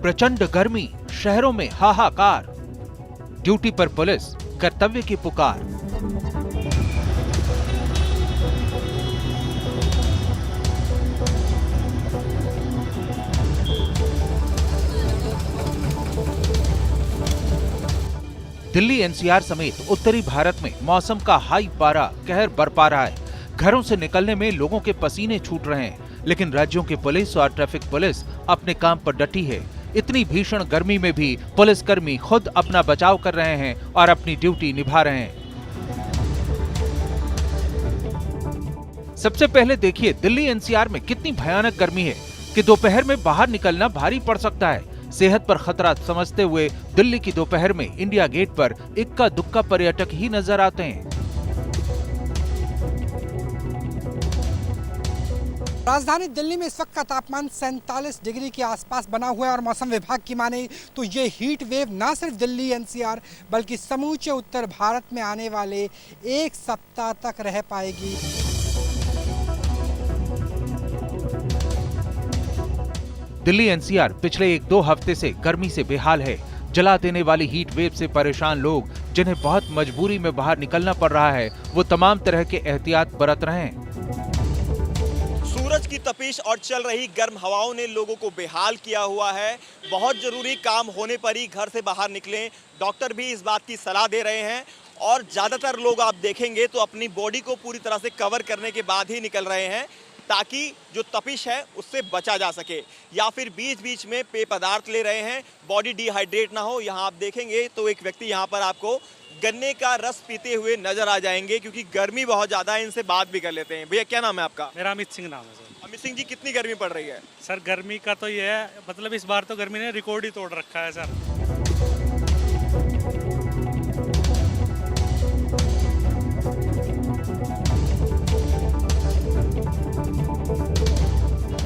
प्रचंड गर्मी, शहरों में हाहाकार, ड्यूटी पर पुलिस, कर्तव्य की पुकार। दिल्ली एनसीआर समेत उत्तरी भारत में मौसम का हाई पारा कहर बरपा रहा है। घरों से निकलने में लोगों के पसीने छूट रहे हैं, लेकिन राज्यों की पुलिस और ट्रैफिक पुलिस अपने काम पर डटी है। इतनी भीषण गर्मी में भी पुलिसकर्मी खुद अपना बचाव कर रहे हैं और अपनी ड्यूटी निभा रहे हैं। सबसे पहले देखिए दिल्ली एनसीआर में कितनी भयानक गर्मी है कि दोपहर में बाहर निकलना भारी पड़ सकता है। सेहत पर खतरा समझते हुए दिल्ली की दोपहर में इंडिया गेट पर इक्का दुक्का पर्यटक ही नजर आते हैं। राजधानी दिल्ली में इस वक्त का तापमान 47 डिग्री के आसपास बना हुआ है और मौसम विभाग की माने तो ये हीट वेव न सिर्फ दिल्ली एनसीआर बल्कि समूचे उत्तर भारत में आने वाले एक सप्ताह तक रह पाएगी। दिल्ली एनसीआर पिछले 1-2 हफ्ते से गर्मी से बेहाल है। जला देने वाली हीट वेव से परेशान लोग, जिन्हें बहुत मजबूरी में बाहर निकलना पड़ रहा है, वो तमाम तरह के एहतियात बरत रहे हैं। सूरज की तपिश और चल रही गर्म हवाओं ने लोगों को बेहाल किया हुआ है। बहुत जरूरी काम होने पर ही घर से बाहर निकलें। डॉक्टर भी इस बात की सलाह दे रहे हैं और ज़्यादातर लोग आप देखेंगे तो अपनी बॉडी को पूरी तरह से कवर करने के बाद ही निकल रहे हैं, ताकि जो तपिश है उससे बचा जा सके, या फिर बीच बीच में पेय पदार्थ ले रहे हैं, बॉडी डिहाइड्रेट ना हो। यहाँ आप देखेंगे तो एक व्यक्ति यहाँ पर आपको गन्ने का रस पीते हुए नजर आ जाएंगे, क्योंकि गर्मी बहुत ज्यादा है। इनसे बात भी कर लेते हैं। भैया क्या नाम है आपका? मेरा अमित सिंह नाम है सर। अमित सिंह जी, कितनी गर्मी पड़ रही है? सर गर्मी का तो ये है, मतलब इस बार तो गर्मी ने रिकॉर्ड ही तोड़ रखा है सर।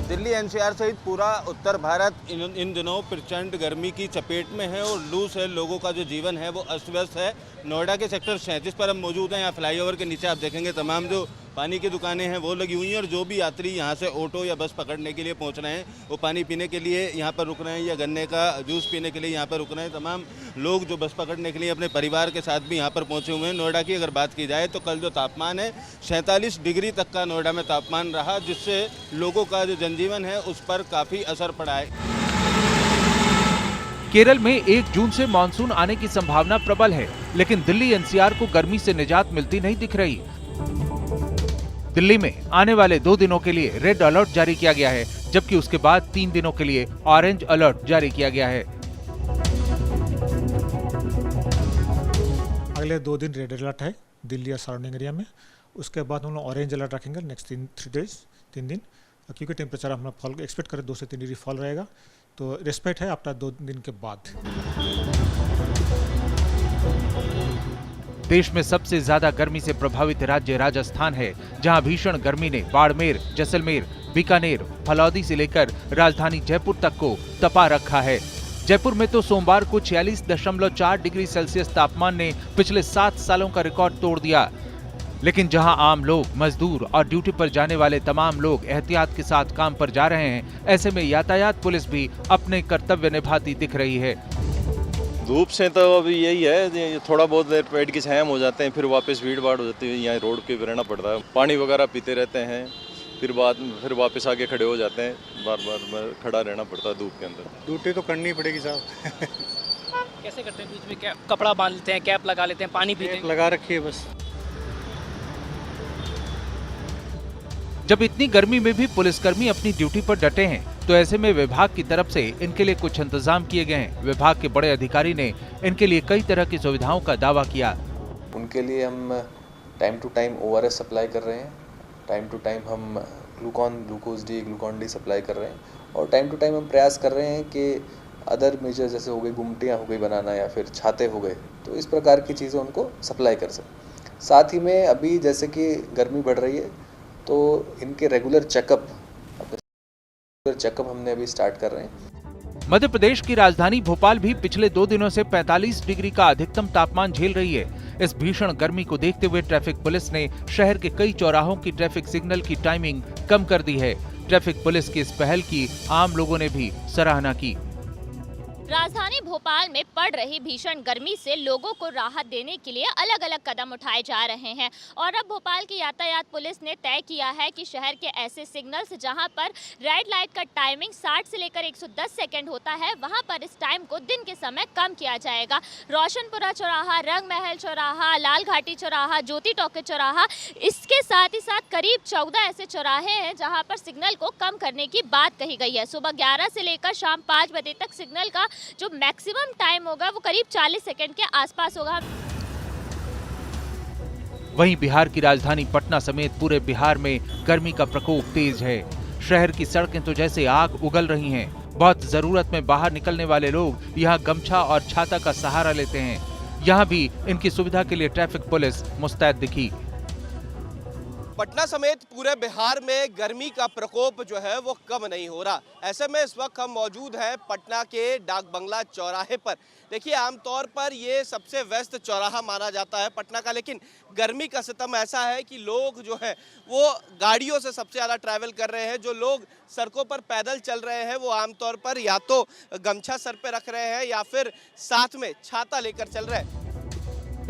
दिल्ली एनसीआर सहित पूरा उत्तर भारत इन दिनों प्रचंड गर्मी की चपेट में है और लू से लोगों का जो जीवन है वो अस्त व्यस्त है। नोएडा के सेक्टर 37 पर हम मौजूद हैं। यहाँ फ्लाईओवर के नीचे आप देखेंगे तमाम जो पानी की दुकानें हैं वो लगी हुई हैं और जो भी यात्री यहाँ से ऑटो या बस पकड़ने के लिए पहुँच रहे हैं वो पानी पीने के लिए यहाँ पर रुक रहे हैं या गन्ने का जूस पीने के लिए यहाँ पर रुक रहे हैं। तमाम लोग जो बस पकड़ने के लिए अपने परिवार के साथ भी यहाँ पर पहुँचे हुए हैं। नोएडा की अगर बात की जाए तो कल जो तापमान है 47 डिग्री तक का नोएडा में तापमान रहा, जिससे लोगों का जो जनजीवन है उस पर काफ़ी असर पड़ा है। केरल में 1 जून से मानसून आने की संभावना प्रबल है, लेकिन दिल्ली एनसीआर को गर्मी से निजात मिलती नहीं दिख रही। दिल्ली में आने वाले 2 दिनों के लिए रेड अलर्ट जारी किया गया है, जबकि उसके बाद 3 दिनों के लिए ऑरेंज अलर्ट जारी किया गया है। अगले 2 दिन रेड अलर्ट है दिल्ली और सराउंडिंग एरिया में। उसके बाद हम लोग ऑरेंज अलर्ट रखेंगे नेक्स्ट 3 दिन, क्योंकि टेम्परेचर हम लोग फॉल एक्सपेक्ट करें 2 से 3 डिग्री फॉल रहेगा, तो रेस्पेक्ट है आफ्टर 2 दिन के बाद। देश में सबसे ज्यादा गर्मी से प्रभावित राज्य राजस्थान है, जहां भीषण गर्मी ने बाड़मेर, जैसलमेर, बीकानेर, फलौदी से लेकर राजधानी जयपुर तक को तपा रखा है। जयपुर में तो सोमवार को 46.4 डिग्री सेल्सियस तापमान ने पिछले 7 सालों का रिकॉर्ड तोड़ दिया। लेकिन जहां आम लोग, मजदूर और ड्यूटी पर जाने वाले तमाम लोग एहतियात के साथ काम पर जा रहे हैं, ऐसे में यातायात पुलिस भी अपने कर्तव्य निभाती दिख रही है। धूप से तो अभी यही है, थोड़ा बहुत देर पेड़ की छाया में हो जाते हैं, फिर वापस भीड़ भाड़ हो जाती है। यहाँ रोड पे रहना पड़ता है, पानी वगैरह पीते रहते हैं, फिर वापस आके खड़े हो जाते हैं। बार बार खड़ा रहना पड़ता है धूप के अंदर। ड्यूटी तो करनी पड़ेगी साहब। कैसे करते हैं? बीच में क्या कपड़ा बांध लेते हैं, कैप लगा लेते हैं, पानी पीते हैं? लगा रखी है बस। जब इतनी गर्मी में भी पुलिसकर्मी अपनी ड्यूटी पर डटे हैं, तो ऐसे में विभाग की तरफ से इनके लिए कुछ इंतजाम किए गए हैं। विभाग के बड़े अधिकारी ने इनके लिए कई तरह की सुविधाओं का दावा किया। उनके लिए हम time to time ORS supply कर रहे हैं, टाइम टू टाइम हम ग्लूकोन डी सप्लाई कर रहे हैं, और टाइम टू टाइम हम प्रयास कर रहे हैं कि अदर मेजर जैसे हो गई, गुमटियाँ हो गई बनाना या फिर छाते हो गए, तो इस प्रकार की चीज़ें उनको सप्लाई कर सकें। साथ ही में अभी जैसे कि गर्मी बढ़ रही है तो इनके रेगुलर चेकअप चेकअप हमने अभी स्टार्ट कर रहे हैं। मध्य प्रदेश की राजधानी भोपाल भी पिछले 2 दिनों से 45 डिग्री का अधिकतम तापमान झेल रही है। इस भीषण गर्मी को देखते हुए ट्रैफिक पुलिस ने शहर के कई चौराहों की ट्रैफिक सिग्नल की टाइमिंग कम कर दी है। ट्रैफिक पुलिस की इस पहल की आम लोगों ने भी सराहना की। राजधानी भोपाल में पड़ रही भीषण गर्मी से लोगों को राहत देने के लिए अलग अलग कदम उठाए जा रहे हैं और अब भोपाल की यातायात पुलिस ने तय किया है कि शहर के ऐसे सिग्नल्स जहां पर रेड लाइट का टाइमिंग 60 से लेकर 110 सेकंड होता है, वहां पर इस टाइम को दिन के समय कम किया जाएगा। रोशनपुरा चौराहा, रंग महल चौराहा, लाल घाटी चौराहा, ज्योति टॉकीज चौराहा, इसके साथ ही साथ करीब 14 ऐसे चौराहे हैं जहाँ पर सिग्नल को कम करने की बात कही गई है। सुबह 11 से लेकर शाम 5 बजे तक सिग्नल का जो मैक्सिमम टाइम होगा वो करीब 40 सेकंड के आसपास होगा। वहीं बिहार की राजधानी पटना समेत पूरे बिहार में गर्मी का प्रकोप तेज है। शहर की सड़कें तो जैसे आग उगल रही हैं। बहुत जरूरत में बाहर निकलने वाले लोग यहाँ गमछा और छाता का सहारा लेते हैं। यहाँ भी इनकी सुविधा के लिए ट्रैफिक पुलिस मुस्तैद दिखी। पटना समेत पूरे बिहार में गर्मी का प्रकोप जो है वो कम नहीं हो रहा। ऐसे में इस वक्त हम मौजूद हैं पटना के डाक बंगला चौराहे पर। देखिए, आमतौर पर ये सबसे व्यस्त चौराहा माना जाता है पटना का, लेकिन गर्मी का सितम ऐसा है कि लोग जो है वो गाड़ियों से सबसे ज़्यादा ट्रैवल कर रहे हैं। जो लोग सड़कों पर पैदल चल रहे हैं वो आमतौर पर या तो गमछा सर पे रख रहे हैं या फिर साथ में छाता लेकर चल रहे हैं।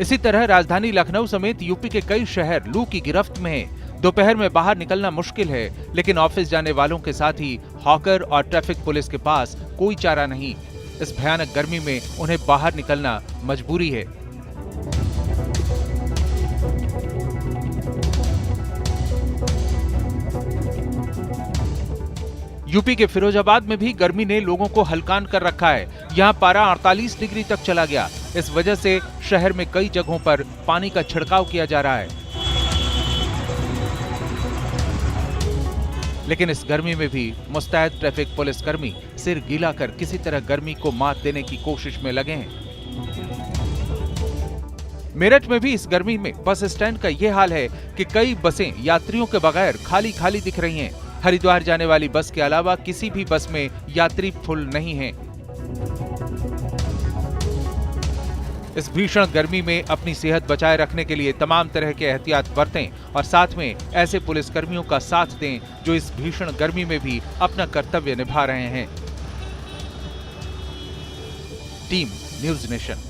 इसी तरह राजधानी लखनऊ समेत यूपी के कई शहर लू की गिरफ्त में हैं। दोपहर में बाहर निकलना मुश्किल है, लेकिन ऑफिस जाने वालों के साथ ही हॉकर और ट्रैफिक पुलिस के पास कोई चारा नहीं। इस भयानक गर्मी में उन्हें बाहर निकलना मजबूरी है। यूपी के फिरोजाबाद में भी गर्मी ने लोगों को हलकान कर रखा है। यहाँ पारा 48 डिग्री तक चला गया। इस वजह से शहर में कई जगहों पर पानी का छिड़काव किया जा रहा है। लेकिन इस गर्मी में भी मुस्तैद ट्रैफिक पुलिसकर्मी सिर गीला कर किसी तरह गर्मी को मात देने की कोशिश में लगे हैं। मेरठ में भी इस गर्मी में बस स्टैंड का ये हाल है कि कई बसें यात्रियों के बगैर खाली खाली दिख रही हैं। हरिद्वार जाने वाली बस के अलावा किसी भी बस में यात्री फुल नहीं हैं। इस भीषण गर्मी में अपनी सेहत बचाए रखने के लिए तमाम तरह के एहतियात बरतें और साथ में ऐसे पुलिसकर्मियों का साथ दें जो इस भीषण गर्मी में भी अपना कर्तव्य निभा रहे हैं। Team news nation.